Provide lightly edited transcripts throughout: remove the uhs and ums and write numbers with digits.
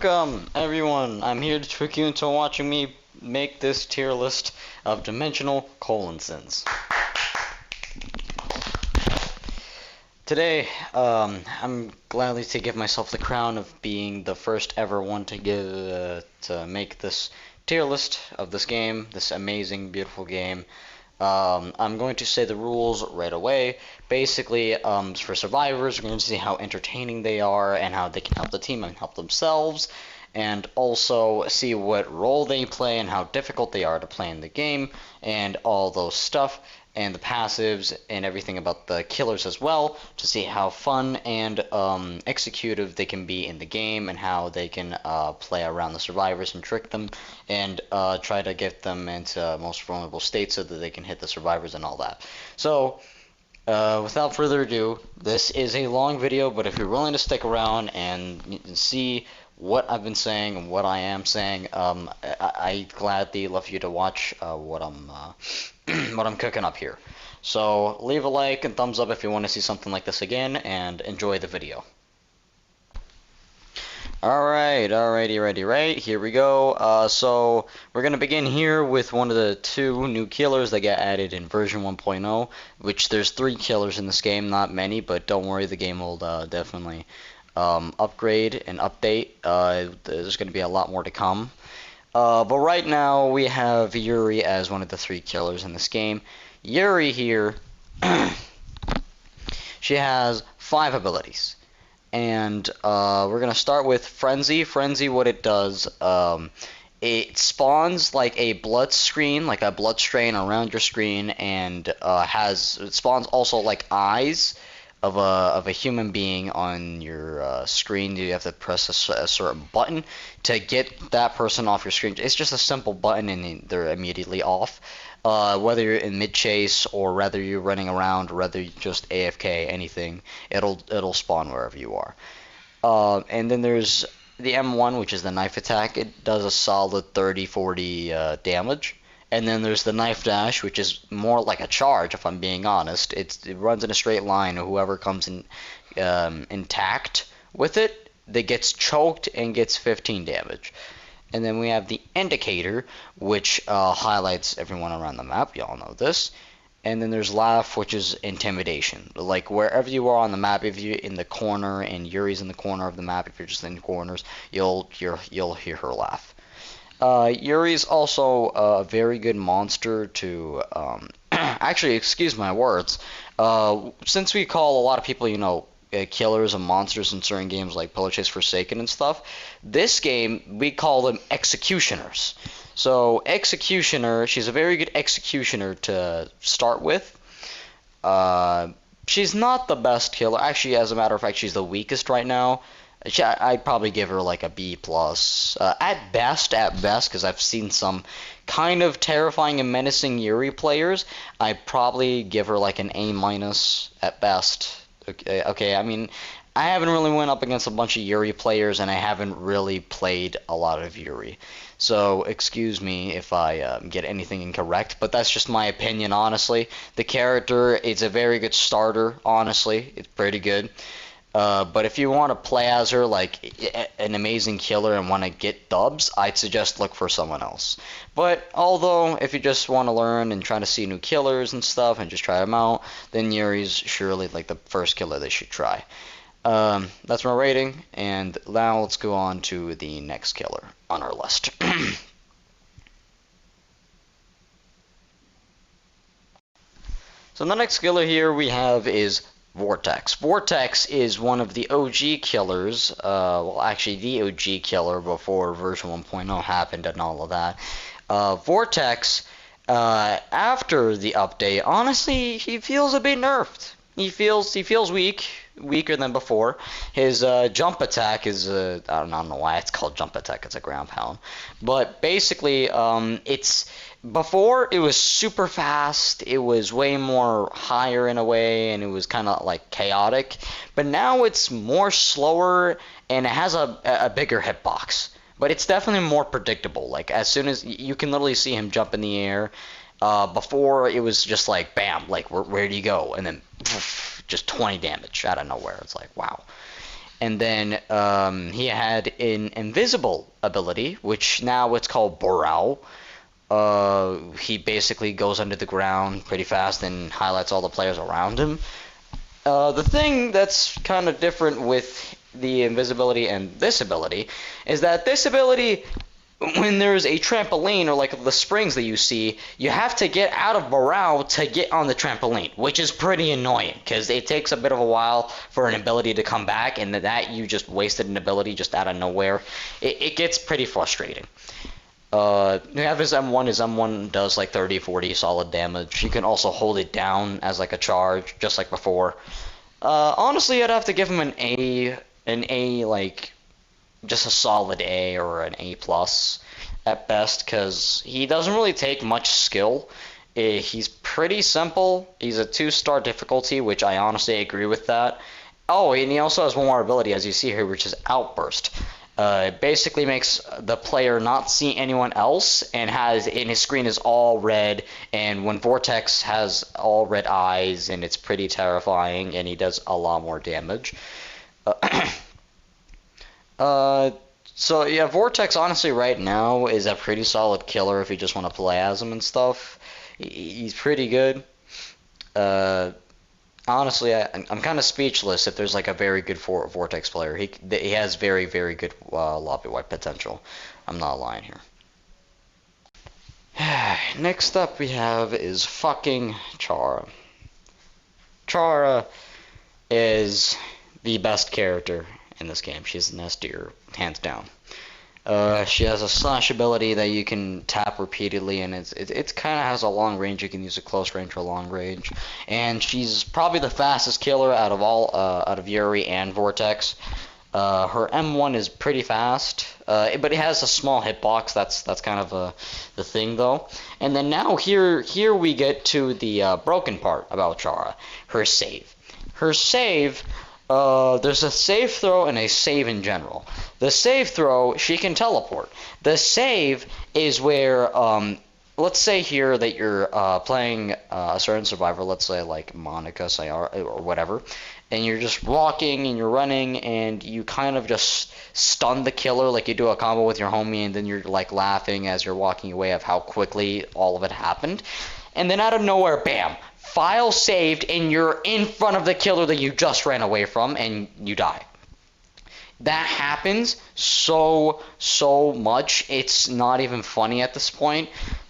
Welcome, everyone. I'm here to trick you into watching me make this tier list of dimensional Coalescence. Today, I'm gladly to give myself the crown of being the first ever one to make this tier list of this game, this amazing, beautiful game. I'm going to say the rules right away. Basically, for survivors, we're going to see how entertaining they are and how they can help the team and help themselves, and also see what role they play and how difficult they are to play in the game, and all those stuff, and the passives and everything about the killers as well, to see how fun and executive they can be in the game and how they can play around the survivors and trick them and try to get them into most vulnerable states so that they can hit the survivors and all that. So without further ado, this is a long video, but if you're willing to stick around and see what I've been saying and what I am saying, I gladly love you to watch what I'm cooking up here. So leave a like and thumbs up if you want to see something like this again, and enjoy the video. Alrighty, here we go. So we're gonna begin here with one of the two new killers that got added in version 1.0, which there's 3 killers in this game, not many, but don't worry, the game will definitely upgrade and update. There's gonna be a lot more to come. But right now we have Yuri as one of the 3 killers in this game. Yuri here, she has 5 abilities. And we're going to start with Frenzy. Frenzy, what it does, it spawns like a blood screen, like a blood stain around your screen, and it spawns also like eyes of a human being on your screen. You have to press a certain button to get that person off your screen. It's just a simple button and they're immediately off. Whether you're in mid-chase or whether you're running around or whether you're just AFK, anything, it'll spawn wherever you are. And then there's the M1, which is the knife attack. It does a solid 30-40 damage. And then there's the knife dash, which is more like a charge, if I'm being honest. It runs in a straight line, and whoever comes in intact with it, that gets choked and gets 15 damage. And then we have the indicator, which highlights everyone around the map. Y'all know this. And then there's laugh, which is intimidation. Like wherever you are on the map, if you're in the corner and Yuri's in the corner of the map, if you're just in corners, you'll hear her laugh. Yuri's also a very good monster to actually, excuse my words. Since we call a lot of people, killers and monsters in certain games like Pillar Chase Forsaken and stuff, this game we call them executioners. So executioner, she's a very good executioner to start with. She's not the best killer. Actually, as a matter of fact, she's the weakest right now. I'd probably give her like a B+. At best, because I've seen some kind of terrifying and menacing Yuri players, I'd probably give her like an A- at best. Okay, I mean, I haven't really went up against a bunch of Yuri players, and I haven't really played a lot of Yuri. So, excuse me if I get anything incorrect, but that's just my opinion, honestly. The character is a very good starter, honestly. It's pretty good. But if you want to play as her like an amazing killer and want to get dubs, I'd suggest look for someone else. But although if you just want to learn and try to see new killers and stuff and just try them out, then Yuri's surely like the first killer they should try. That's my rating, and now let's go on to the next killer on our list. So the next killer here we have is Vortex. Vortex is one of the OG killers, well actually the OG killer before version 1.0 happened and all of that. Vortex, after the update, honestly, he feels a bit nerfed. He feels weaker than before. His jump attack is, I don't know why it's called jump attack, it's a ground pound. But basically, before it was super fast, it was way more higher in a way, and it was kind of like chaotic. But now it's more slower, and it has a bigger hitbox. But it's definitely more predictable. Like as soon as you can literally see him jump in the air. Before it was just like bam, like where do you go? And then poof, just 20 damage out of nowhere. It's like wow. And then he had an invisible ability, which now it's called Boral. He basically goes under the ground pretty fast and highlights all the players around him. The thing that's kind of different with the invisibility and this ability is that this ability, when there's a trampoline or like the springs that you see, you have to get out of morale to get on the trampoline, which is pretty annoying because it takes a bit of a while for an ability to come back, and that you just wasted an ability just out of nowhere. It gets pretty frustrating. You have his M1. His M1 does like 30-40 solid damage. You can also hold it down as like a charge, just like before. Honestly, I'd have to give him an A, like just a solid A or an A plus at best, because he doesn't really take much skill. He's pretty simple. He's a 2-star difficulty, which I honestly agree with that. Oh, and he also has one more ability, as you see here, which is Outburst. It basically makes the player not see anyone else, and his screen is all red, and when Vortex has all red eyes, and it's pretty terrifying, and he does a lot more damage. So yeah, Vortex honestly right now is a pretty solid killer if you just want to play as him and stuff. He's pretty good. Honestly, I'm kind of speechless if there's like a very good Vortex player. He has very, very good lobby wipe potential. I'm not lying here. Next up we have is fucking Chara. Chara is the best character in this game. She's an S tier, hands down. She has a slash ability that you can tap repeatedly, and it kind of has a long range. You can use a close range or long range, and she's probably the fastest killer out of Yuri and Vortex. Her M1 is pretty fast, but it has a small hitbox. That's kind of the thing though. And then now here we get to the broken part about Chara. Her save. There's a save throw and a save in general. The save throw, she can teleport. The save is where, let's say here that you're playing a certain survivor, let's say like Monica, Sayara, or whatever, and you're just walking and you're running and you kind of just stun the killer, like you do a combo with your homie, and then you're like laughing as you're walking away of how quickly all of it happened. And then out of nowhere, bam! File saved, and you're in front of the killer that you just ran away from, and you die. That happens so much, it's not even funny at this point.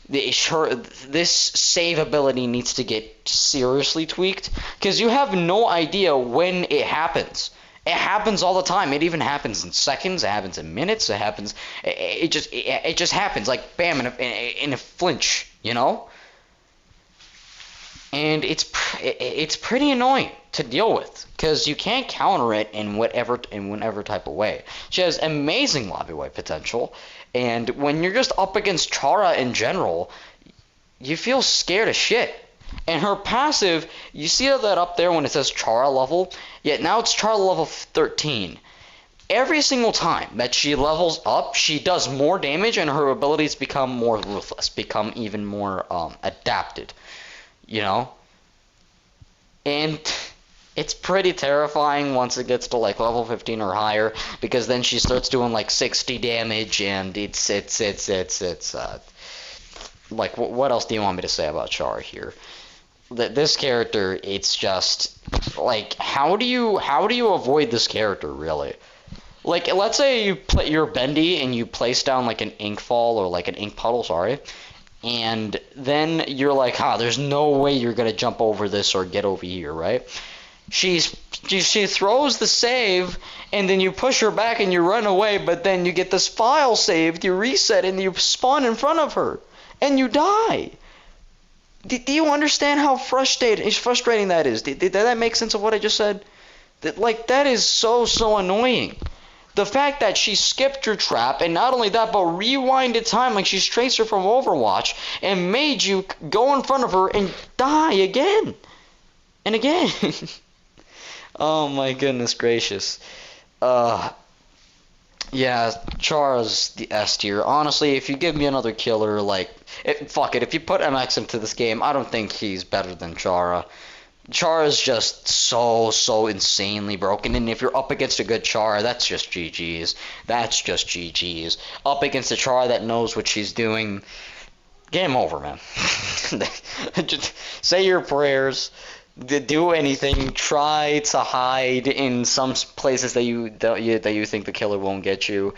This save ability needs to get seriously tweaked, because you have no idea when it happens. It happens all the time. It even happens in seconds. It happens in minutes. It just happens, like bam, in a flinch, you know? And it's pretty annoying to deal with because you can't counter it in whatever type of way. She has amazing lobby wipe potential, and when you're just up against Chara in general, you feel scared as shit. And her passive, you see that up there when it says Chara level, yet now it's Chara level 13. Every single time that she levels up, she does more damage, and her abilities become more ruthless, become even more adapted. You know, and it's pretty terrifying once it gets to like level 15 or higher, because then she starts doing like 60 damage, and it's like what else do you want me to say about Chara here? This character, it's just like how do you avoid this character really? Like let's say you're Bendy and you place down like an ink fall or like an ink puddle, sorry. And then you're like, there's no way you're going to jump over this or get over here, right? She throws the save, and then you push her back and you run away, but then you get this file saved, you reset, and you spawn in front of her, and you die. Do you understand how frustrating that is? Did that make sense of what I just said? That is so annoying. The fact that she skipped your trap, and not only that, but rewinded time like she's Tracer from Overwatch, and made you go in front of her and die again. And again. Oh my goodness gracious. Yeah, Chara's the S tier. Honestly, if you give me another killer, fuck it. If you put MX into this game, I don't think he's better than Chara. Chara's just so insanely broken, and if you're up against a good Chara, that's just GG's. That's just GG's. Up against a Chara that knows what she's doing, game over, man. Just say your prayers, do anything, try to hide in some places that you think the killer won't get you.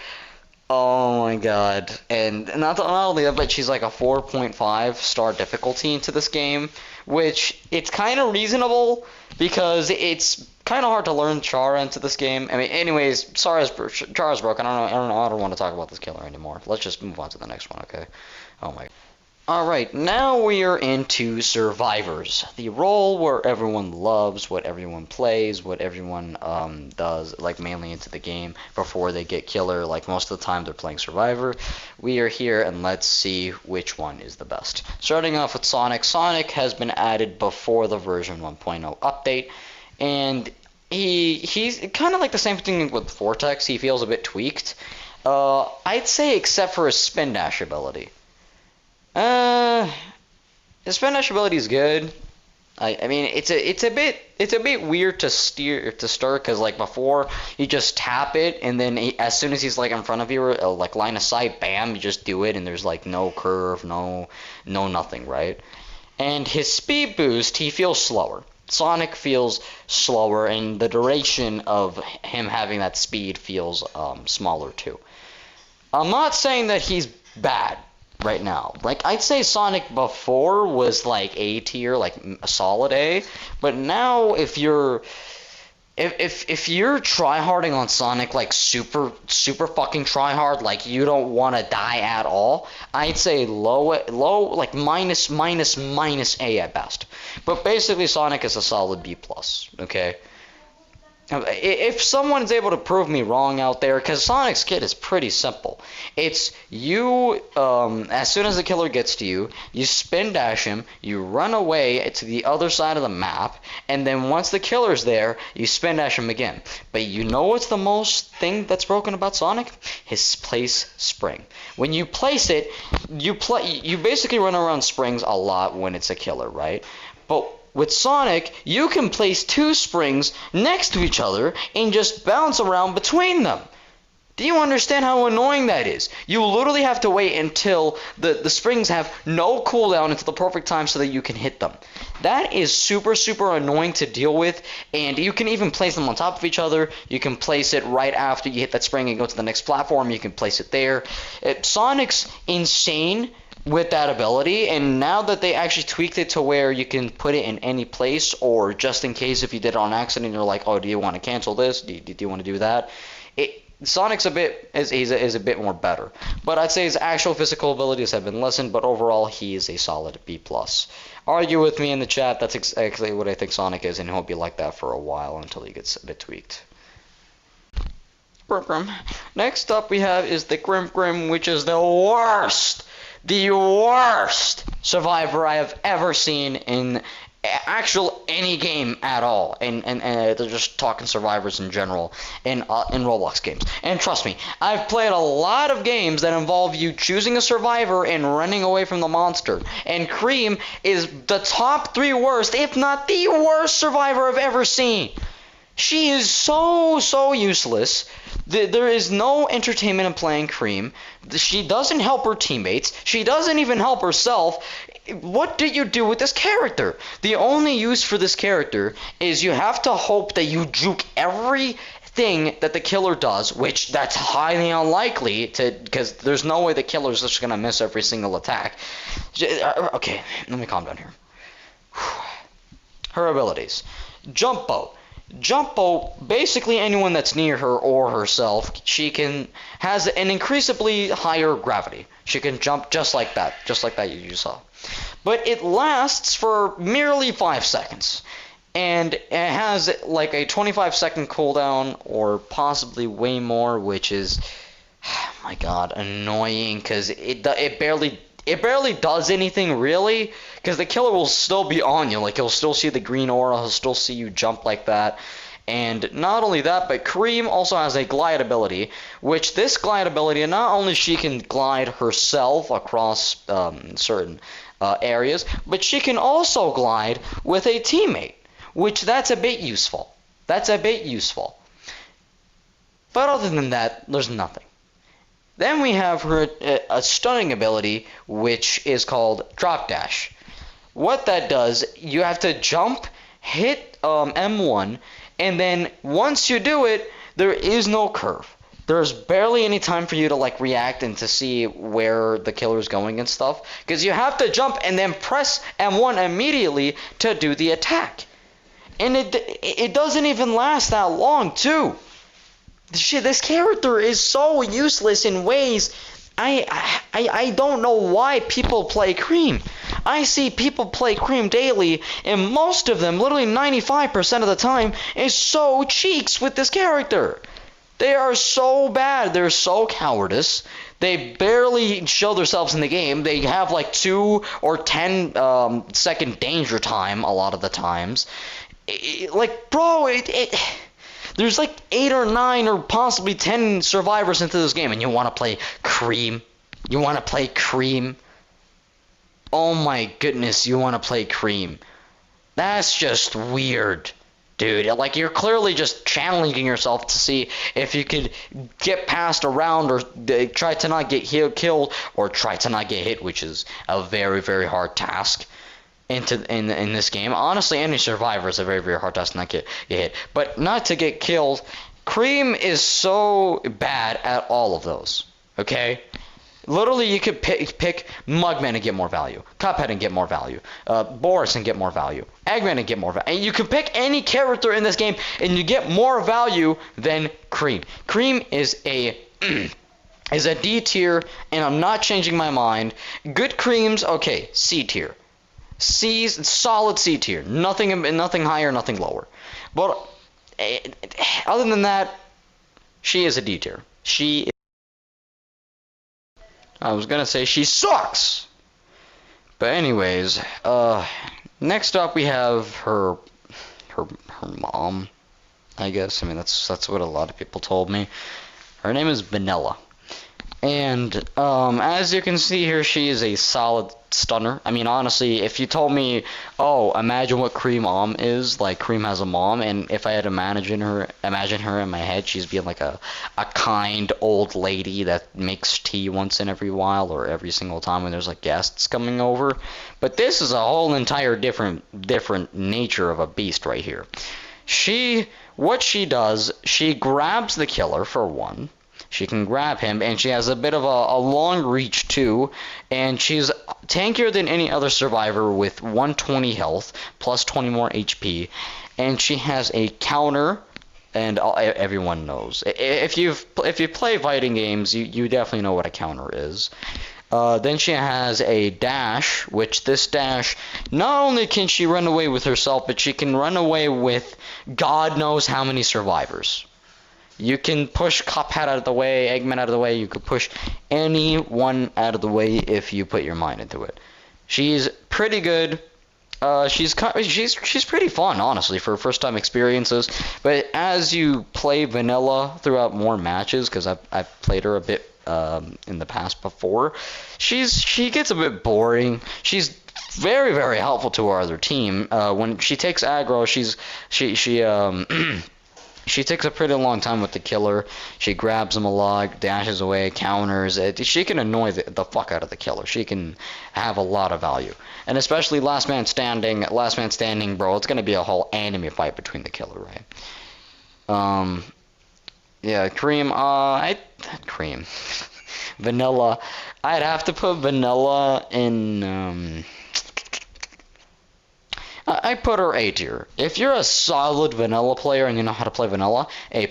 Oh my god. And not only that, but she's like a 4.5 star difficulty into this game, which it's kind of reasonable because it's kind of hard to learn Chara into this game. I mean, anyways, Chara's broken. I don't want to talk about this killer anymore. Let's just move on to the next one, okay? Oh my. Alright, now we are into Survivors, the role where everyone loves what everyone plays, what everyone does, like mainly into the game before they get killer. Like most of the time they're playing Survivor. We are here and let's see which one is the best. Starting off with Sonic. Sonic has been added before the version 1.0 update, and he's kind of like the same thing with Vortex. He feels a bit tweaked. I'd say except for his spin dash ability. His spin dash ability is good. I mean, it's a bit weird to start because like before you just tap it and then as soon as he's like in front of you, like line of sight, bam, you just do it and there's like no curve, no nothing, right? And his speed boost, he feels slower. Sonic feels slower, and the duration of him having that speed feels smaller too. I'm not saying that he's bad right now. Like, I'd say Sonic before was like A tier, like a solid A, but now if you're tryharding on Sonic, like super fucking tryhard, like you don't want to die at all, I'd say low, like minus A at best. But basically Sonic is a solid B+, okay? If someone is able to prove me wrong out there, because Sonic's kit is pretty simple. It's you, as soon as the killer gets to you, you spin dash him, you run away to the other side of the map, and then once the killer's there, you spin dash him again. But you know what's the most thing that's broken about Sonic? His place spring. When you place it, you basically run around springs a lot when it's a killer, right? But with Sonic, you can place two springs next to each other and just bounce around between them. Do you understand how annoying that is? You literally have to wait until the springs have no cooldown until the perfect time so that you can hit them. That is super annoying to deal with, and you can even place them on top of each other. You can place it right after you hit that spring and go to the next platform. You can place it there. Sonic's insane with that ability, and now that they actually tweaked it to where you can put it in any place, or just in case if you did it on accident, you're like, oh, do you want to cancel this? Do you want to do that? Sonic's a bit more better, but I'd say his actual physical abilities have been lessened, but overall he is a solid B+. Argue with me in the chat. That's exactly what I think Sonic is, and he'll be like that for a while until he gets a bit tweaked. Next up we have is the Grim, which is the worst Survivor I have ever seen in any game at all, and they're just talking Survivors in general in Roblox games. And trust me, I've played a lot of games that involve you choosing a survivor and running away from the monster, and Cream is the top 3 worst, if not the worst survivor I've ever seen. She is so useless. There is no entertainment in playing Cream. She doesn't help her teammates. She doesn't even help herself. What do you do with this character? The only use for this character is you have to hope that you juke everything that the killer does, which that's highly unlikely because there's no way the killer's just going to miss every single attack. Okay, let me calm down here. Her abilities. Jump boat. Jump boat, basically anyone that's near her or herself, has an increasingly higher gravity. She can jump just like that you saw. But it lasts for merely 5 seconds. And it has like a 25-second cooldown, or possibly way more, which is, oh my god, annoying, because it barely does anything, really, because the killer will still be on you. Like, he'll still see the green aura, he'll still see you jump like that. And not only that, but Cream also has a glide ability, which this glide ability, not only she can glide herself across certain areas, but she can also glide with a teammate, which that's a bit useful. That's a bit useful. But other than that, there's nothing. Then we have her a stunning ability, which is called Drop Dash. What that does, you have to jump, hit M1, and then once you do it, there is no curve. There's barely any time for you to like react and to see where the killer's going and stuff, because you have to jump and then press M1 immediately to do the attack. And it doesn't even last that long, too. Shit, this character is so useless in ways. I don't know why people play Cream. I see people play Cream daily, and most of them, literally 95% of the time, is so cheeks with this character. They are so bad. They're so cowardice. They barely show themselves in the game. They have like 2 or 10 second danger time a lot of the times. There's like 8 or 9 or possibly 10 survivors into this game, and you want to play Cream? You want to play Cream? Oh my goodness, you want to play Cream? That's just weird, dude. Like, you're clearly just challenging yourself to see if you could get past a round or try to not get killed or try to not get hit, which is a very, very hard task. In this game. Honestly, any survivor is a very, very hard task to not get hit. But not to get killed, Cream is so bad at all of those. Okay? Literally, you could pick Mugman and get more value. Cuphead and get more value. Boris and get more value. Eggman and get more value. And you can pick any character in this game and you get more value than Cream. Cream is a... is a D tier, and I'm not changing my mind. Good Creams, okay, C tier. Solid C tier. Nothing higher, nothing lower. But other than that, she is a D tier. I was gonna say she sucks. But anyways, next up we have her mom, I guess. I mean, that's what a lot of people told me. Her name is Vanilla. And as you can see here, she is a solid stunner. I mean, honestly, if you told me, oh, imagine what Cream mom is, like Cream has a mom, and if I had to imagine her in my head, she's being like a kind old lady that makes tea once in every while or every single time when there's like guests coming over. But this is a whole entire different nature of a beast right here. What she does, she grabs the killer for one. She can grab him, and she has a bit of a long reach, too, and she's tankier than any other survivor with 120 health, plus 20 more HP, and she has a counter, and everyone knows. If you play fighting games, you definitely know what a counter is. Then she has a dash, which this dash, not only can she run away with herself, but she can run away with God knows how many survivors. You can push Cuphead out of the way, Eggman out of the way. You could push anyone out of the way if you put your mind into it. She's pretty good. She's pretty fun, honestly, for first-time experiences. But as you play Vanilla throughout more matches, because I've played her a bit in the past before, she gets a bit boring. She's very, very helpful to our other team. When she takes aggro, she takes a pretty long time with the killer. She grabs him a lot, dashes away, counters. She can annoy the fuck out of the killer. She can have a lot of value. And especially Last Man Standing, bro, it's going to be a whole anime fight between the killer, right? Yeah, Cream. Vanilla. I'd have to put Vanilla in, I put her A tier. If you're a solid Vanilla player and you know how to play Vanilla, A+.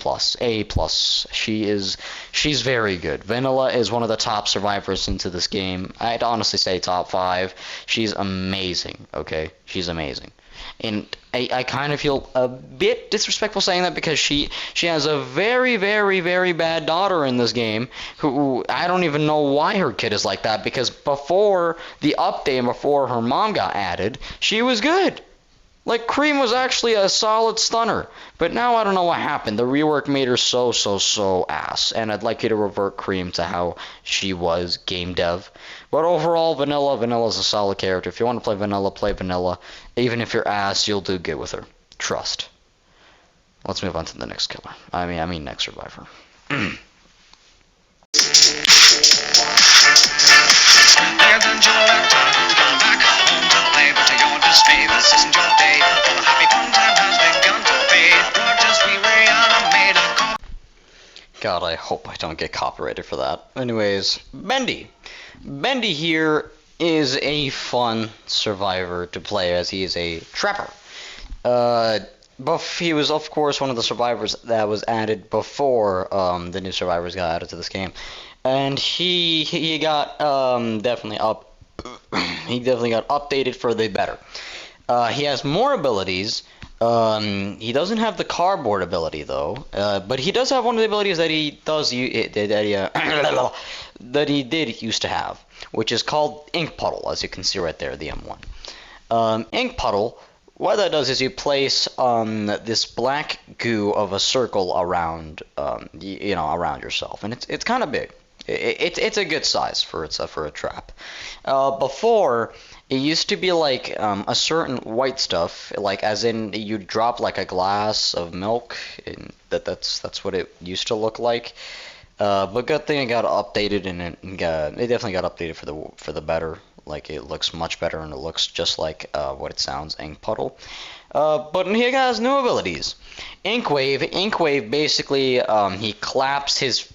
She's very good. Vanilla is one of the top survivors into this game. I'd honestly say top 5. She's amazing, okay? She's amazing. And I kind of feel a bit disrespectful saying that because she has a very, very, very bad daughter in this game who I don't even know why her kid is like that, because before the update and before her mom got added, she was good. Like, Cream was actually a solid stunner, but now I don't know what happened. The rework made her so ass, and I'd like you to revert Cream to how she was game dev. But overall, Vanilla's a solid character. If you want to play Vanilla, play Vanilla. Even if you're ass, you'll do good with her. trust. Let's move on to the next killer. I mean next survivor. God, I hope I don't get copyrighted for that. Anyways, Bendy. Bendy here is a fun survivor to play as he is a trapper. He was, of course, one of the survivors that was added before the new survivors got added to this game, and he got definitely got updated for the better. He has more abilities. He doesn't have the cardboard ability though, but he does have one of the abilities that he did used to have, which is called Ink Puddle, as you can see right there, the M1. Ink Puddle. What that does is you place this black goo of a circle around, around yourself, and it's kind of big. It's a good size for a trap. Before it used to be like a certain white stuff, like as in you drop like a glass of milk, and that's what it used to look like. But good thing it got updated, and it definitely got updated for the better. Like, it looks much better, and it looks just like what it sounds, Ink Puddle. But he has new abilities. Ink Wave basically, he claps his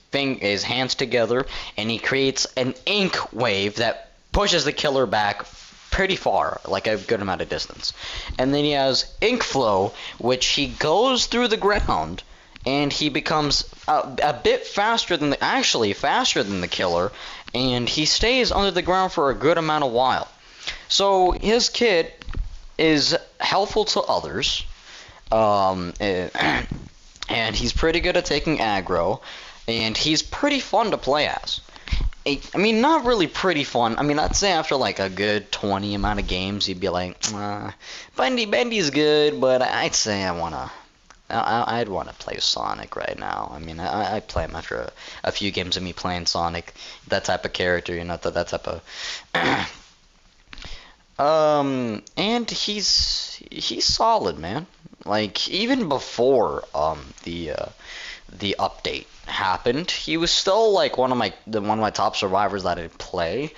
hands together, and he creates an ink wave that pushes the killer back pretty far, like a good amount of distance. And then he has Ink Flow, which he goes through the ground, and he becomes a bit faster than the killer, and he stays under the ground for a good amount of while. So his kit is helpful to others, and he's pretty good at taking aggro, and he's pretty fun to play as. I mean, not really pretty fun. I mean, I'd say after like a good 20 amount of games, you'd be like, Bendy's good, but I'd say I'd want to play Sonic right now. I mean, I'd play him after a few games of me playing Sonic, that type of character, that type of. And he's solid, man. Like, even before the update happened, he was still like one of my top survivors that I'd play.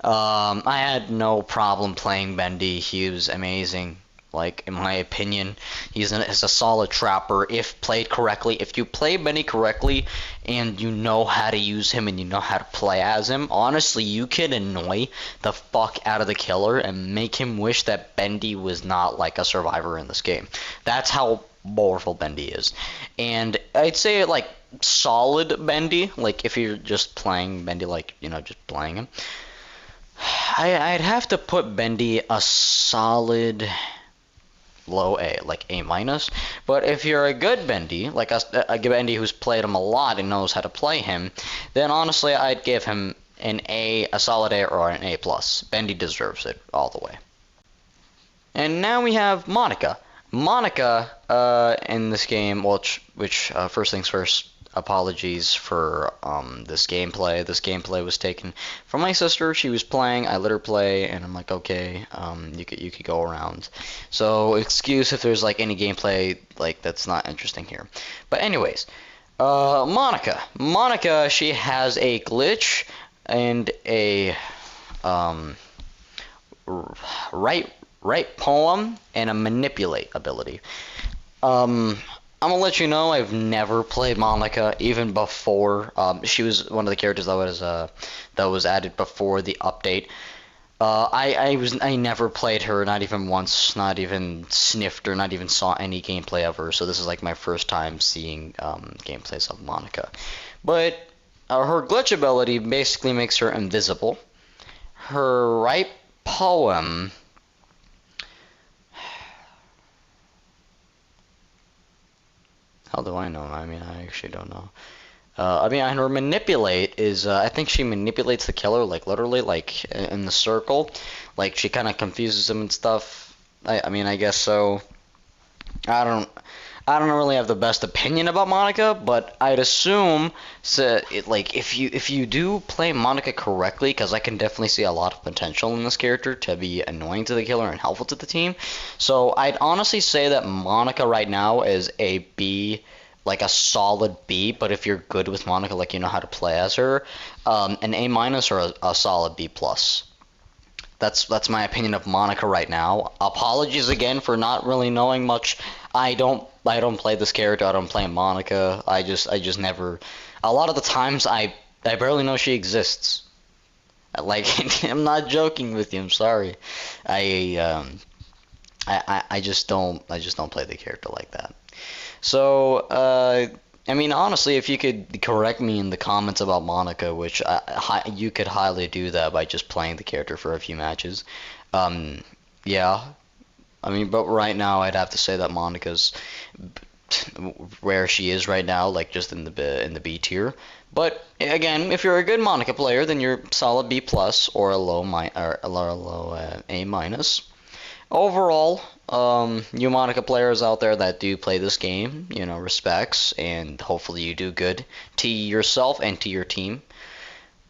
I had no problem playing Bendy. He was amazing. Like, in my opinion, he's a solid trapper if played correctly. If you play Bendy correctly and you know how to use him and you know how to play as him, honestly, you can annoy the fuck out of the killer and make him wish that Bendy was not like a survivor in this game. That's how powerful Bendy is. And I'd say like solid Bendy, like if you're just playing Bendy, like, just playing him, I'd have to put Bendy a solid low A, like A minus. But if you're a good Bendy, like a Bendy who's played him a lot and knows how to play him, then honestly I'd give him an A, a solid A, or an A plus. Bendy deserves it all the way. And now we have Monica. Monica in this game, which first things first, apologies for this gameplay. This gameplay was taken from my sister. She was playing, I let her play, and I'm like, okay, you could go around. So excuse if there's like any gameplay like that's not interesting here. But anyways, Monica, she has a glitch and a write poem and a manipulate ability. I'm gonna let you know I've never played Monica even before. She was one of the characters that was added before the update. I never played her, not even once, not even sniffed or not even saw any gameplay of her. So this is like my first time seeing gameplays of Monica. But her glitch ability basically makes her invisible. Her write poem. How do I know? I mean, I actually don't know. Her manipulate is, I think she manipulates the killer, like, literally, like, in the circle. Like, she kind of confuses him and stuff. I mean, I guess so. I I don't really have the best opinion about Monica, but I'd assume like if you do play Monica correctly, because I can definitely see a lot of potential in this character to be annoying to the killer and helpful to the team. So I'd honestly say that Monica right now is a B, like a solid B. But if you're good with Monica, like you know how to play as her, an A minus or a solid B plus. That's my opinion of Monica right now. Apologies again for not really knowing much. I don't play this character. I don't play Monica. I just never. A lot of the times I barely know she exists. Like I'm not joking with you. I'm sorry. I I just don't play the character like that. So I mean, honestly, if you could correct me in the comments about Monica, which you could highly do that by just playing the character for a few matches. Um, yeah, I mean, but right now I'd have to say that Monica's where she is right now, like just in the B tier. But again, if you're a good Monica player, then you're solid B plus or a low A minus. Overall, you Monica players out there that do play this game, respects, and hopefully you do good to yourself and to your team.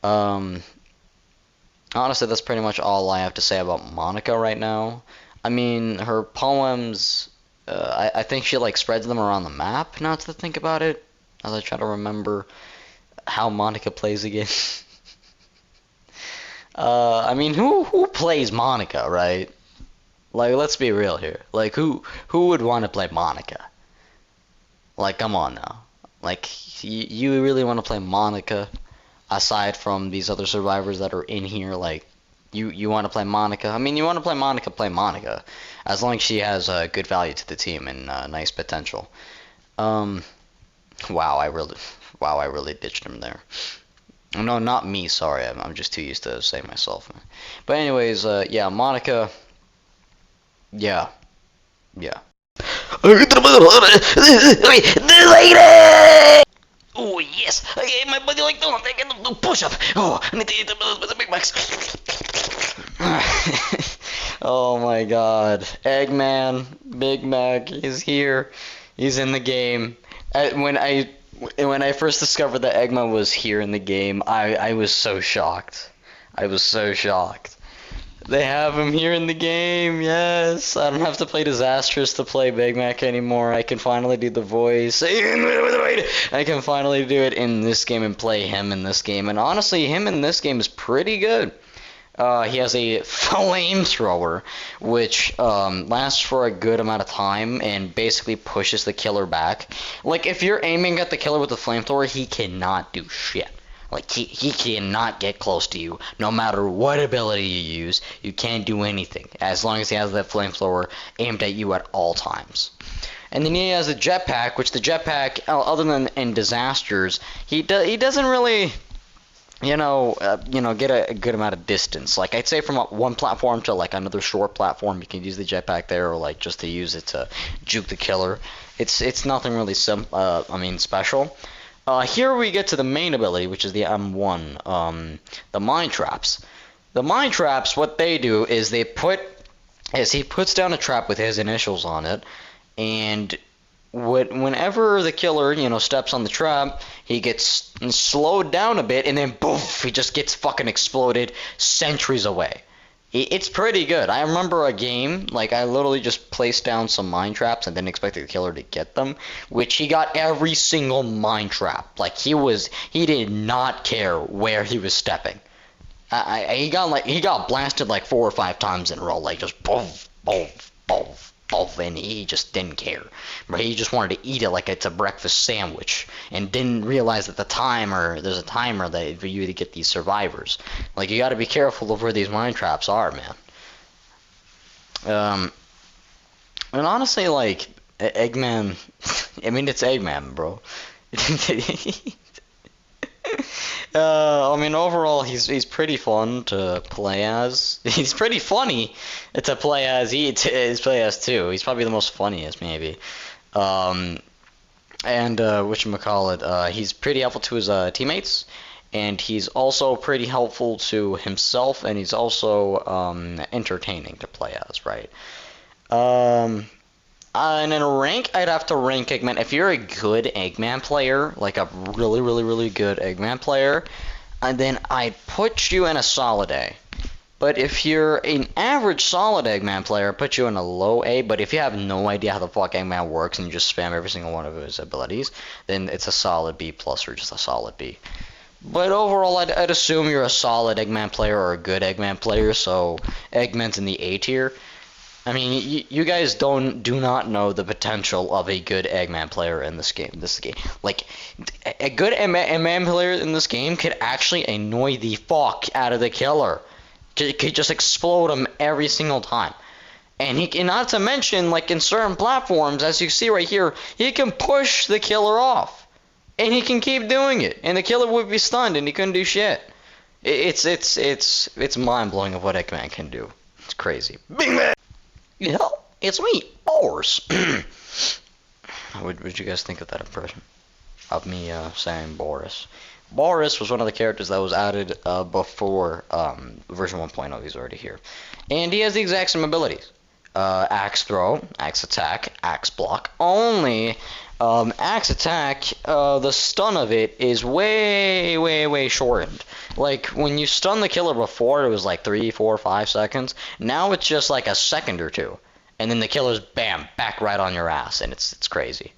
Um, Honestly, that's pretty much all I have to say about Monica right now. I mean, her poems, I think she like spreads them around the map. Now to think about it, as I try to remember how Monica plays again. I mean, who plays Monica, right? Like, let's be real here. Like, who would want to play Monica? Like, come on now. Like, you really want to play Monica aside from these other survivors that are in here? Like, you want to play Monica? I mean, you want to play Monica, as long as she has good value to the team and nice potential. Um, wow, I really ditched him there. No, not me. Sorry, I'm just too used to saying myself. But anyways, yeah, Monica. Yeah, yeah. Oh yes, okay, my body like don't I can do push up. Oh, I need to eat the Big Macs. Oh my God, Eggman, Big Mac is here. He's in the game. When I first discovered that Eggman was here in the game, I was so shocked. I was so shocked. They have him here in the game, yes. I don't have to play Disastrous to play Big Mac anymore. I can finally do the voice. I can finally do it in this game and play him in this game. And honestly, him in this game is pretty good. He has a flamethrower, which lasts for a good amount of time and basically pushes the killer back. Like, if you're aiming at the killer with the flamethrower, he cannot do shit. Like, he cannot get close to you. No matter what ability you use, you can't do anything. As long as he has that flamethrower aimed at you at all times. And then he has a jetpack, which the jetpack, other than in disasters, he doesn't really, get a good amount of distance. Like, I'd say from one platform to, like, another short platform, you can use the jetpack there, or, like, just to use it to juke the killer. It's nothing really special. Here we get to the main ability, which is the M1, the Mind Traps. The Mind Traps, what they do is he puts down a trap with his initials on it, and whenever the killer, steps on the trap, he gets slowed down a bit, and then boof, he just gets fucking exploded centuries away. It's pretty good. I remember a game, like, I literally just placed down some mine traps and didn't expect the killer to get them, which he got every single mine trap. Like, he did not care where he was stepping. He got blasted like 4 or 5 times in a row, like, just boom, boom, boom, boom, and he just didn't care. But he just wanted to eat it like it's a breakfast sandwich, and didn't realize that there's a timer that for you to get these survivors. Like, you got to be careful of where these mine traps are, man. And honestly, like, Eggman, I mean, it's Eggman, bro. I mean, overall, he's pretty fun to play as. He's pretty funny to play as. Play as too. He's probably the most funniest, maybe. And whatchamacallit, he's pretty helpful to his teammates, and he's also pretty helpful to himself, and he's also entertaining to play as, right? And in rank, I'd have to rank Eggman. If you're a good Eggman player, like a really, really, really good Eggman player, and then I'd put you in a solid A. But if you're an average solid Eggman player, I'd put you in a low A. But if you have no idea how the fuck Eggman works and you just spam every single one of his abilities, then it's a solid B plus or just a solid B. But overall, I'd assume you're a solid Eggman player or a good Eggman player, so Eggman's in the A tier. I mean, you guys do not know the potential of a good Eggman player in this game. Like, a good Eggman player in this game could actually annoy the fuck out of the killer. Could just explode him every single time. And he can, not to mention, like in certain platforms, as you see right here, he can push the killer off. And he can keep doing it. And the killer would be stunned and he couldn't do shit. It's mind-blowing of what Eggman can do. It's crazy. Big man! Yeah, it's me, Boris. What you guys think of that impression? Of me saying Boris. Boris was one of the characters that was added before version 1.0. He's already here. And he has the exact same abilities. Axe throw, axe attack, axe block. Only axe attack, the stun of it is way shortened. Like, when you stun the killer before, it was like 3, 4, 5 seconds. Now it's just like a second or two. And then the killer's, bam, back right on your ass. And it's crazy.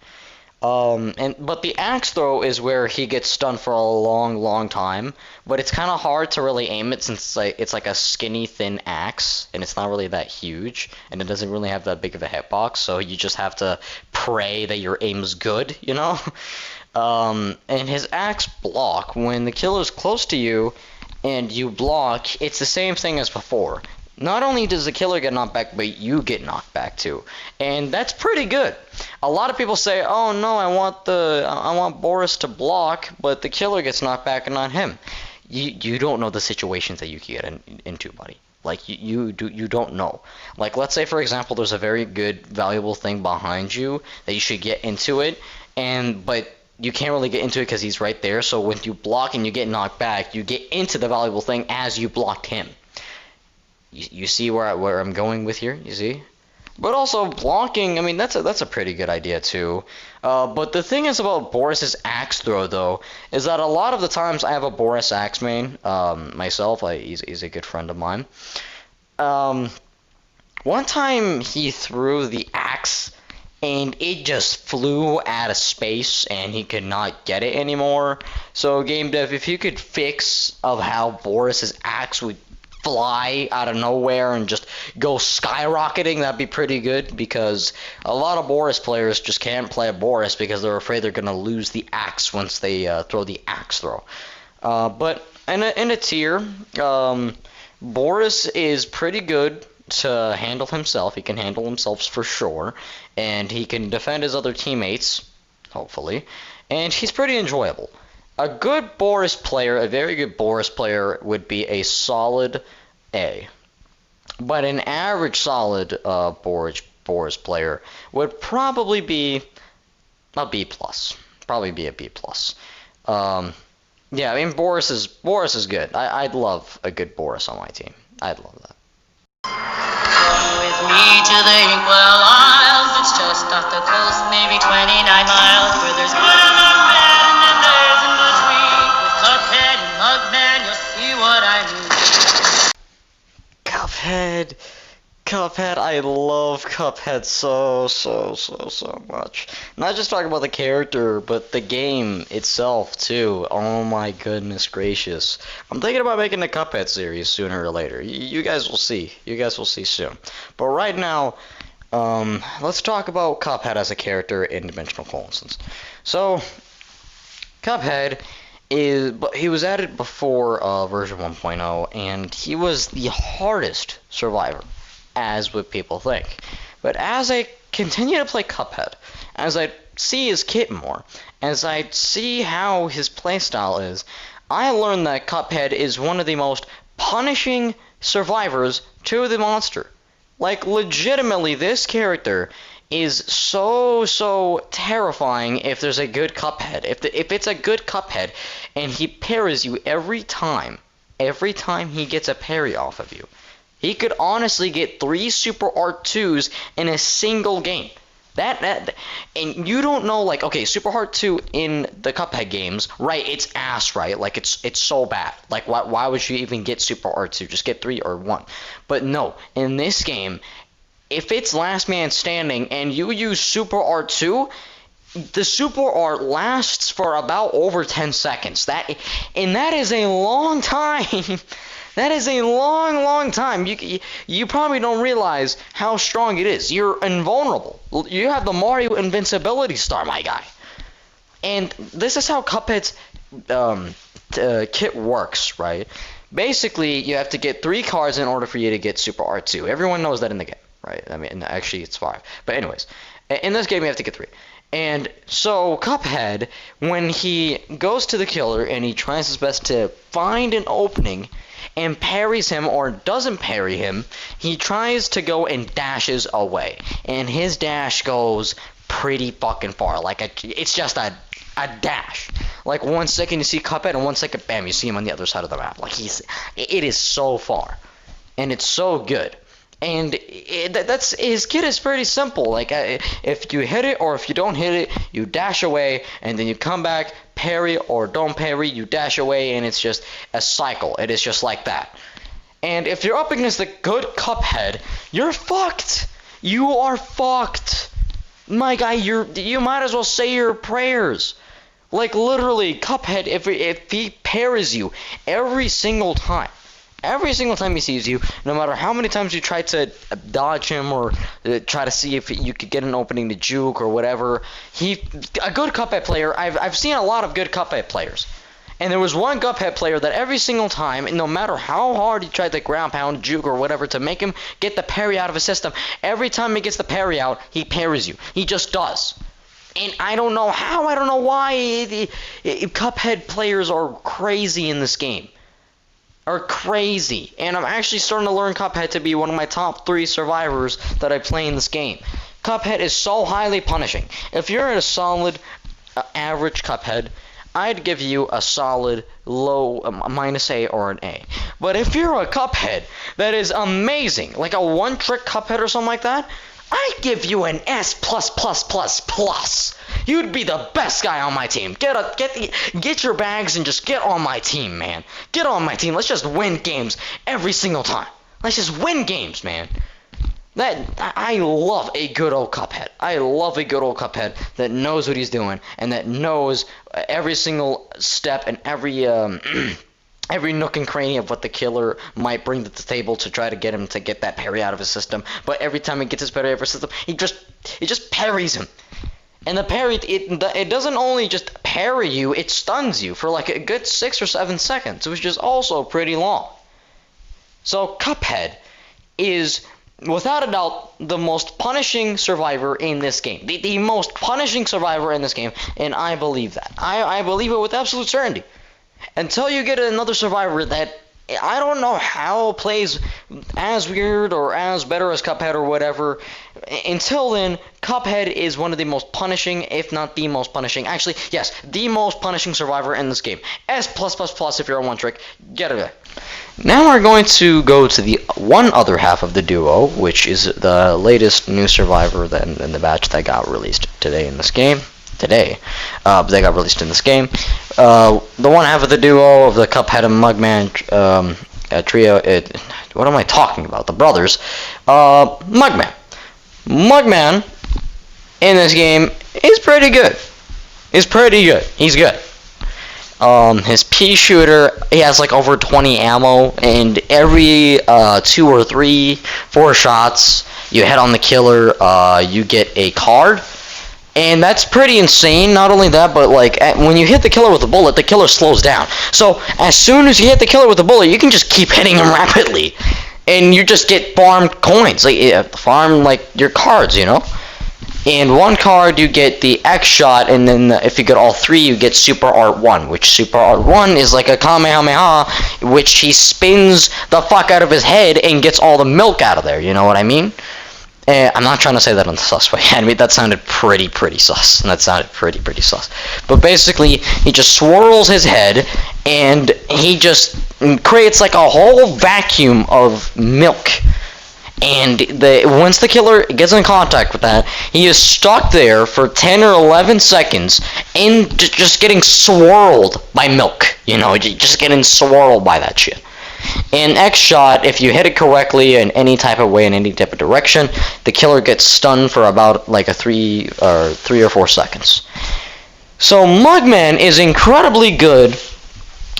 But the axe throw is where he gets stunned for a long time. But it's kind of hard to really aim it since it's like a skinny, thin axe. And it's not really that huge. And it doesn't really have that big of a hitbox. So you just have to pray that your aim's good, you know? And his axe block, when the killer's close to you and you block, it's the same thing as before. Not only does the killer get knocked back, but you get knocked back too. And that's pretty good. A lot of people say, oh no, I want Boris to block, but the killer gets knocked back and not him. You don't know the situations that you can get into, buddy. Like, you don't know. Like, let's say, for example, there's a very good, valuable thing behind you that you should get into it, but you can't really get into it because he's right there. So when you block and you get knocked back, you get into the valuable thing as you blocked him. You see where I'm going with here? You see? But also blocking, I mean, that's a pretty good idea too. But the thing is about Boris's axe throw though, is that a lot of the times I have a Boris axe main myself. He's a good friend of mine. One time he threw the axe and it just flew out of space and he could not get it anymore. So game dev, if you could fix of how Boris's axe would fly out of nowhere and just go skyrocketing, that'd be pretty good, because a lot of Boris players just can't play Boris because they're afraid they're gonna lose the axe once they throw the axe throw. But in a tier, Boris is pretty good to handle himself. He can handle himself for sure, and he can defend his other teammates, hopefully, and he's pretty enjoyable. A good Boris player, a very good Boris player, would be a solid A. But an average solid Boris player would probably be a B+. Probably be a B+. Yeah, I mean, Boris is good. I'd love a good Boris on my team. I'd love that. Come with me to the Inkwell Isles. It's just off the coast, maybe 29 miles, where there's good and there's bad, and then there's in between. With Cuphead and Mugman, you'll see what I mean. Cuphead, I love Cuphead so much. Not just talking about the character, but the game itself too. Oh my goodness gracious. I'm thinking about making the Cuphead series sooner or later. You guys will see. You guys will see soon. But right now, let's talk about Cuphead as a character in Dimensional Coalescence. So, Cuphead he was added before version 1.0, and he was the hardest survivor, as what people think. But as I continue to play Cuphead, as I see his kit more, as I see how his playstyle is, I learned that Cuphead is one of the most punishing survivors to the monster. Like, legitimately, this character is so terrifying if there's a good Cuphead. If it's a good Cuphead and he parries you every time he gets a parry off of you, he could honestly get 3 Super R2s in a single game. And you don't know, like, okay, Super Hard 2 in the Cuphead games, right? It's ass, right? Like, it's so bad. Like, why would you even get Super Hard 2? Just get 3 or 1. But no, in this game, if it's Last Man Standing and you use Super Art 2, the Super Art lasts for about over 10 seconds. That is a long time. That is a long time. You probably don't realize how strong it is. You're invulnerable. You have the Mario invincibility star, my guy. And this is how Cuphead's kit works, right? Basically, you have to get 3 cards in order for you to get Super Art 2. Everyone knows that in the game, right? I mean, actually, it's 5. But anyways, in this game, you have to get 3. And so Cuphead, when he goes to the killer and he tries his best to find an opening and parries him or doesn't parry him, he tries to go and dashes away. And his dash goes pretty fucking far. Like, it's just a dash. Like, 1 second you see Cuphead and 1 second, bam, you see him on the other side of the map. Like, it is so far. And it's so good. And that's his kit is pretty simple. Like, if you hit it or if you don't hit it, you dash away, and then you come back, parry or don't parry, you dash away, and it's just a cycle. It is just like that. And if you're up against the good Cuphead, you're fucked. You are fucked. My guy, you might as well say your prayers. Like, literally, Cuphead, if he parries you every single time he sees you, no matter how many times you try to dodge him or try to see if you could get an opening to juke or whatever, a good Cuphead player, I've seen a lot of good Cuphead players. And there was one Cuphead player that every single time, no matter how hard he tried to ground pound, juke, or whatever to make him get the parry out of his system, every time he gets the parry out, he parries you. He just does. And I don't know how, I don't know why Cuphead players are crazy in this game. Are crazy. And I'm actually starting to learn Cuphead to be one of my top 3 survivors that I play in this game. Cuphead is so highly punishing. If you're at a solid average Cuphead, I'd give you a solid low -A or an A. But if you're a Cuphead that is amazing, like a one-trick Cuphead or something like that, I'd give you an S++++. You'd be the best guy on my team. Get your bags and just get on my team, man. Get on my team. Let's just win games every single time. Let's just win games, man. I love a good old Cuphead. I love a good old Cuphead that knows what he's doing and that knows every single step and every every nook and cranny of what the killer might bring to the table to try to get him to get that parry out of his system. But every time he gets his parry out of his system, he just parries him. And the parry, it doesn't only just parry you, it stuns you for like a good 6 or 7 seconds, which is also pretty long. So Cuphead is, without a doubt, the most punishing survivor in this game. The most punishing survivor in this game, and I believe that. I believe it with absolute certainty. Until you get another survivor that I don't know how plays as weird or as better as Cuphead or whatever. Until then, Cuphead is one of the most punishing, if not the most punishing. Actually, yes, the most punishing survivor in this game. S+++ if you're on one trick. Get it. Now we're going to go to the one other half of the duo, which is the latest new survivor in the batch that got released today in this game. They got released in this game. The one half of the duo of the Cuphead and Mugman trio. What am I talking about? The brothers. Mugman. Mugman in this game is pretty good. He's good. His pea shooter, he has like over 20 ammo, and every 2 or 3, 4 shots you hit on the killer, you get a card. And that's pretty insane. Not only that, but like when you hit the killer with a bullet, the killer slows down. So as soon as you hit the killer with a bullet, you can just keep hitting him rapidly, and you just get farmed coins, like farm like your cards, you know. In one card, you get the X shot, and then if you get all 3, you get Super Art 1, which Super Art 1 is like a Kamehameha, which he spins the fuck out of his head and gets all the milk out of there. You know what I mean? I'm not trying to say that on the sus way. I mean, that sounded pretty sus. But basically, he just swirls his head, and he just creates like a whole vacuum of milk. And once the killer gets in contact with that, he is stuck there for 10 or 11 seconds and just getting swirled by milk. You know, just getting swirled by that shit. In X shot, if you hit it correctly in any type of way, in any type of direction, the killer gets stunned for about like a 3 or 4 seconds. So Mugman is incredibly good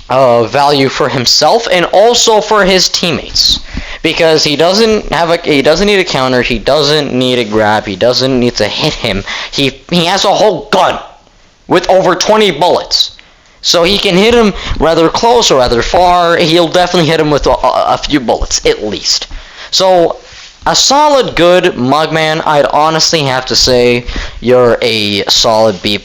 value for himself and also for his teammates, because he doesn't need a counter, he doesn't need a grab, he doesn't need to hit him. He has a whole gun with over 20 bullets, so he can hit him rather close or rather far. He'll definitely hit him with a few bullets at least. So a solid good Mugman, I'd honestly have to say you're a solid B+.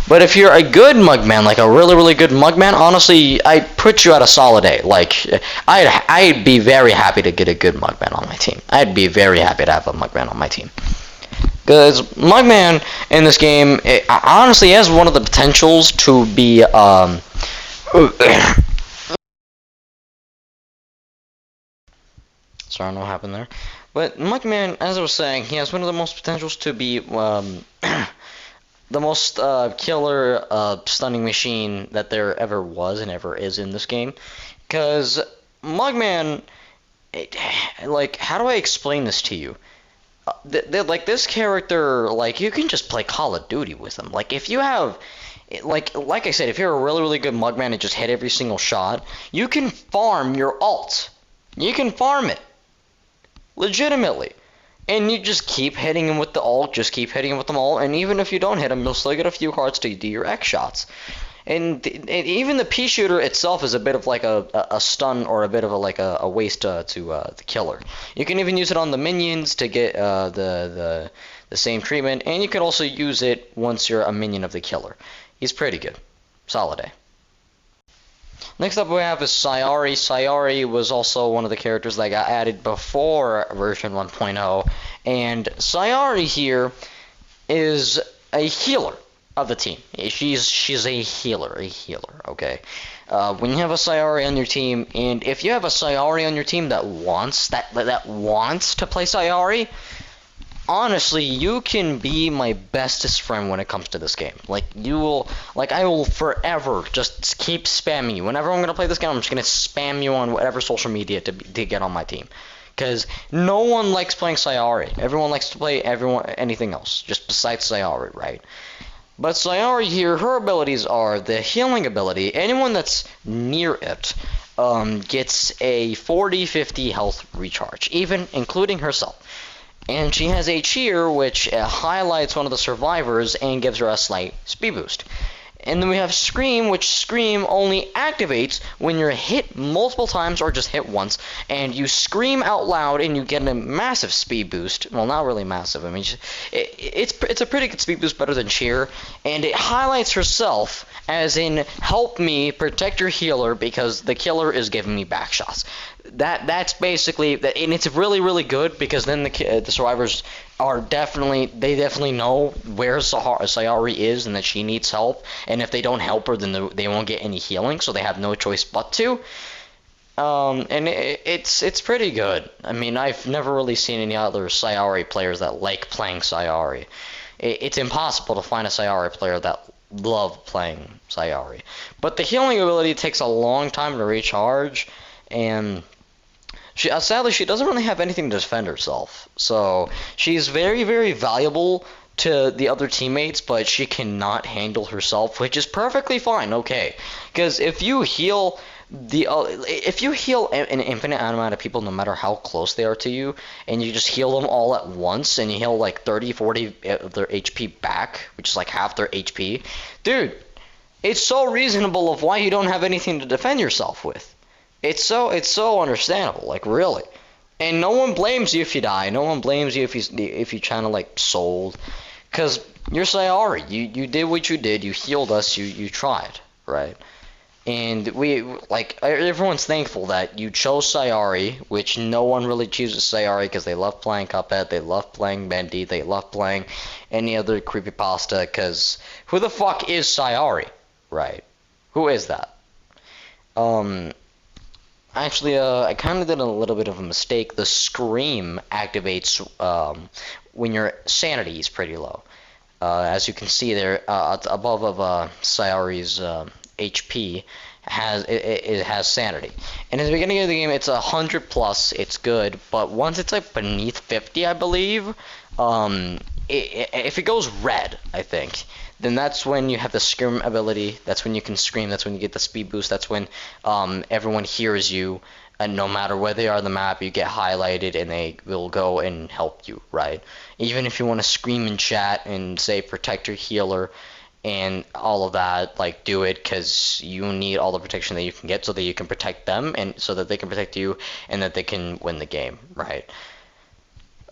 But if you're a good Mugman, like a really, really good Mugman, honestly, I'd put you at a solid A. Like, I'd be very happy to get a good Mugman on my team. I'd be very happy to have a Mugman on my team. Because Mugman in this game, honestly, has one of the potentials to be, sorry, I don't know what happened there. But Mugman, as I was saying, he has one of the most potentials to be, the most killer stunning machine that there ever was and ever is in this game. Because Mugman, like, how do I explain this to you? Like, this character, like, you can just play Call of Duty with him. Like, if you have, like I said, if you're a really, really good Mugman and just hit every single shot, you can farm your ult. You can farm it. Legitimately. And you just keep hitting him with the ult, just keep hitting him with the ult, and even if you don't hit him, you'll still get a few hearts to do your X shots. And even the pea shooter itself is a bit of like a stun, or a bit of a waste to the killer. You can even use it on the minions to get the same treatment, and you can also use it once you're a minion of the killer. He's pretty good. Solid A. Next up we have is Scari. Scari was also one of the characters that got added before version 1.0, and Scari here is a healer of the team. She's a healer, okay? When you have a Scari on your team, and if you have a Scari on your team that wants to play Scari, honestly, you can be my bestest friend when it comes to this game. Like, I will forever just keep spamming you. Whenever I'm gonna play this game, I'm just gonna spam you on whatever social media to get on my team. Because no one likes playing Scari. Everyone likes to play anything else, just besides Scari, right? But Scari here, her abilities are the healing ability. Anyone that's near it gets a 40-50 health recharge, even including herself. And she has a cheer, which highlights one of the survivors and gives her a slight speed boost. And then we have Scream, which Scream only activates when you're hit multiple times or just hit once, and you scream out loud and you get a massive speed boost. Well, not really massive. I mean, it's a pretty good speed boost, better than cheer, and it highlights herself as in help me protect your healer because the killer is giving me back shots. That's basically that, and it's really, really good because then the survivors definitely know where Scari is and that she needs help, and if they don't help her, then they won't get any healing, so they have no choice but to. And it's pretty good. I mean, I've never really seen any other Scari players that like playing Scari. It's impossible to find a Scari player that love playing Scari. But the healing ability takes a long time to recharge, and sadly, she doesn't really have anything to defend herself. So she's very, very valuable to the other teammates, but she cannot handle herself, which is perfectly fine, okay? Because if you heal an infinite amount of people, no matter how close they are to you, and you just heal them all at once, and you heal like 30, 40 of their HP back, which is like half their HP, dude, it's so reasonable of why you don't have anything to defend yourself with. It's so understandable, like, really. And no one blames you if you die. No one blames you if you kind of like sold, because you're Scari. You did what you did. You healed us. You tried, right? And everyone's thankful that you chose Scari, which no one really chooses Scari because they love playing Cuphead, they love playing Bendy, they love playing any other creepypasta, because who the fuck is Scari, right? Who is that? Actually, I kind of did a little bit of a mistake. The scream activates when your sanity is pretty low. As you can see there, above of Sayori's HP it has sanity. And in the beginning of the game, it's 100 plus. It's good, but once it's like beneath 50, I believe, if it goes red, I think, then that's when you have the scream ability. That's when you can scream. That's when you get the speed boost. That's when everyone hears you. And no matter where they are on the map, you get highlighted and they will go and help you, right? Even if you want to scream in chat and say protect your healer and all of that, like, do it, because you need all the protection that you can get so that you can protect them and so that they can protect you and that they can win the game, right?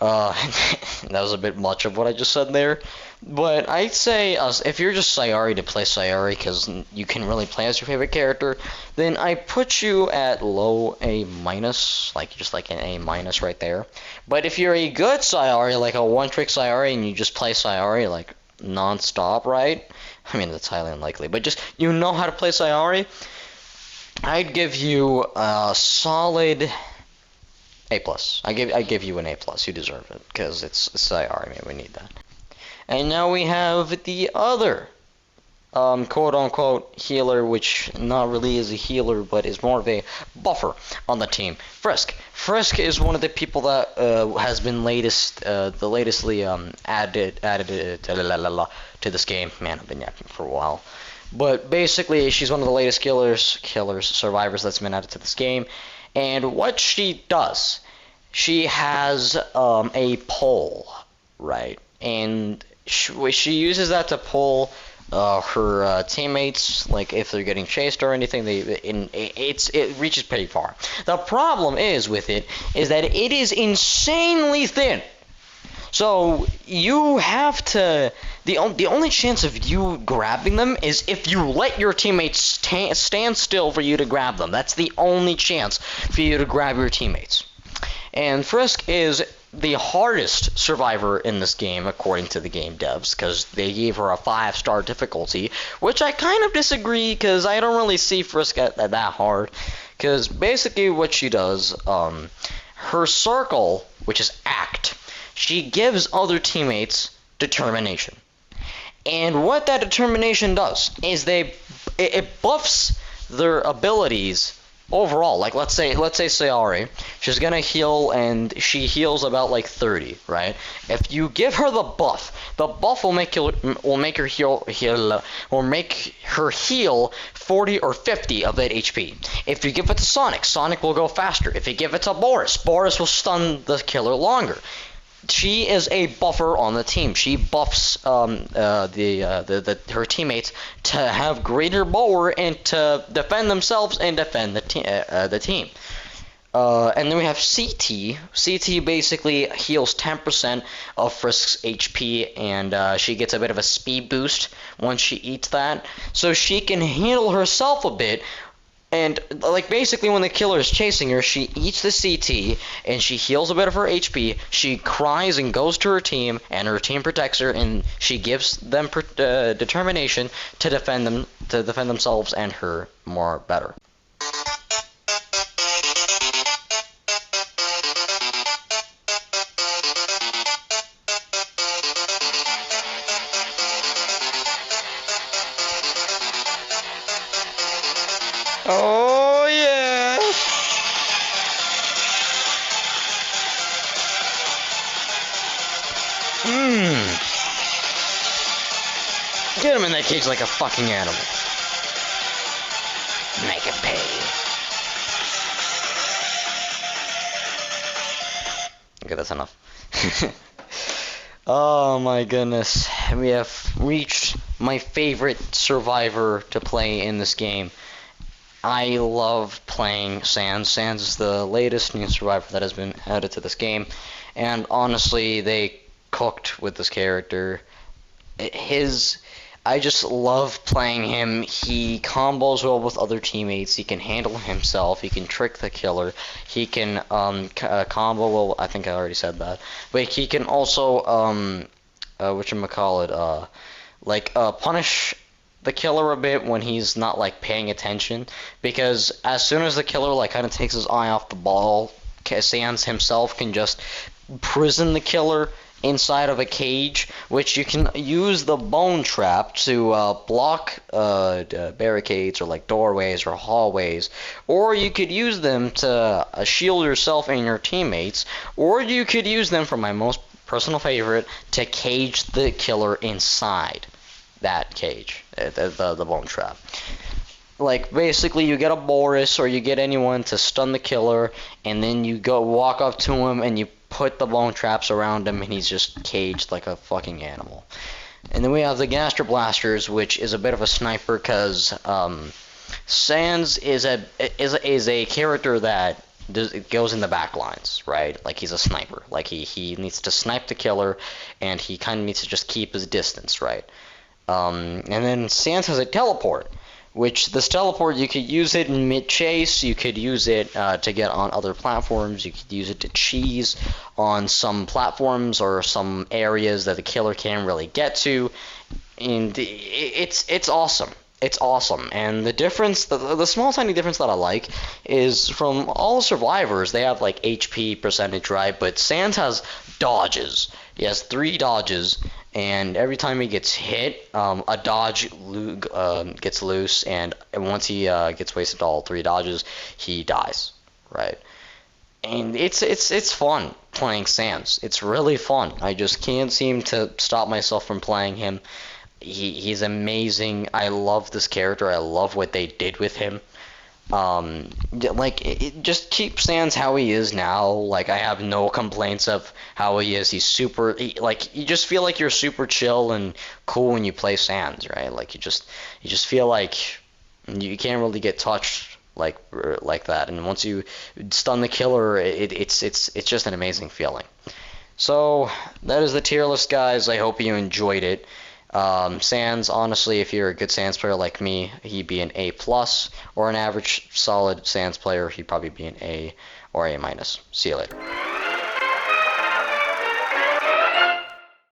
That was a bit much of what I just said there. But I'd say if you're just Sayori to play Sayori because you can really play as your favorite character, then I put you at low A minus, like just like an A minus right there. But if you're a good Sayori, like a one-trick Sayori, and you just play Sayori like non-stop, right? I mean, that's highly unlikely, but just you know how to play Sayori, I'd give you a solid A plus. I give you an A plus. You deserve it because it's Sayori. I mean, we need that. And now we have the other quote unquote healer, which not really is a healer, but is more of a buffer on the team. Frisk. Frisk is one of the people that has been the latestly added to this game. Man, I've been yapping for a while. But basically, she's one of the latest survivors that's been added to this game. And what she does, she has a pole, right? And she uses that to pull her teammates, like if they're getting chased or anything. It reaches pretty far. The problem is with it is that it is insanely thin. So you have to. The only chance of you grabbing them is if you let your teammates stand still for you to grab them. That's the only chance for you to grab your teammates. And Frisk is the hardest survivor in this game, according to the game devs, because they gave her a 5-star difficulty, which I kind of disagree, because I don't really see Frisk at that hard. Because basically what she does, her circle, which is act, she gives other teammates determination. And what that determination does is it buffs their abilities overall. Like let's say Sayori, she's gonna heal and she heals about like 30, right? If you give her the buff will make her heal 40 or 50 of that HP. If you give it to Sonic will go faster. If you give it to Boris will stun the killer longer. She is a buffer on the team. She buffs her teammates to have greater power and to defend themselves and defend the team. And then we have CT. CT basically heals 10% of Frisk's HP, and she gets a bit of a speed boost once she eats that. So she can heal herself a bit. And, like, basically when the killer is chasing her, she eats the CT, and she heals a bit of her HP, she cries and goes to her team, and her team protects her, and she gives them determination to defend themselves and her more better. Oh, yeah! Get him in that cage like a fucking animal. Make it pay. Okay, that's enough. Oh my goodness. We have reached my favorite survivor to play in this game. I love playing Sans. Sans is the latest new survivor that has been added to this game, and honestly, they cooked with this character. I just love playing him. He combos well with other teammates. He can handle himself. He can trick the killer. He can combo well. I think I already said that, but he can also punish the killer a bit when he's not like paying attention, because as soon as the killer like kind of takes his eye off the ball, Sans himself can just prison the killer inside of a cage, which you can use the bone trap to block barricades or like doorways or hallways, or you could use them to shield yourself and your teammates, or you could use them, for my most personal favorite, to cage the killer inside that cage, the bone trap. Like, basically, you get a Boris or you get anyone to stun the killer, and then you go walk up to him and you put the bone traps around him, and he's just caged like a fucking animal. And then we have the Gaster Blasters, which is a bit of a sniper, because Sans is a character that goes in the back lines, right? Like, he's a sniper. Like, he needs to snipe the killer, and he kind of needs to just keep his distance, right? And then Sans has a teleport, which this teleport, you could use it in mid-chase, you could use it to get on other platforms, you could use it to cheese on some platforms or some areas that the killer can't really get to, and it's awesome. It's awesome. And the difference, the small tiny difference that I like is from all survivors, they have like HP percentage, right? But Sans has dodges. He has 3 dodges, and every time he gets hit, a dodge gets loose, and once he gets wasted all 3 dodges, he dies, right? And it's fun playing Sans. It's really fun. I just can't seem to stop myself from playing him. He's amazing. I love this character. I love what they did with him. Just keep Sans how he is now. Like, I have no complaints of how he is. He's super, you just feel like you're super chill and cool when you play Sans, right? Like, you just feel like you can't really get touched like that. And once you stun the killer, it's just an amazing feeling. So that is the tier list, guys. I hope you enjoyed it. Sans, honestly, if you're a good Sans player like me, he'd be an A+, or an average solid Sans player, he'd probably be an A or A-. See you later.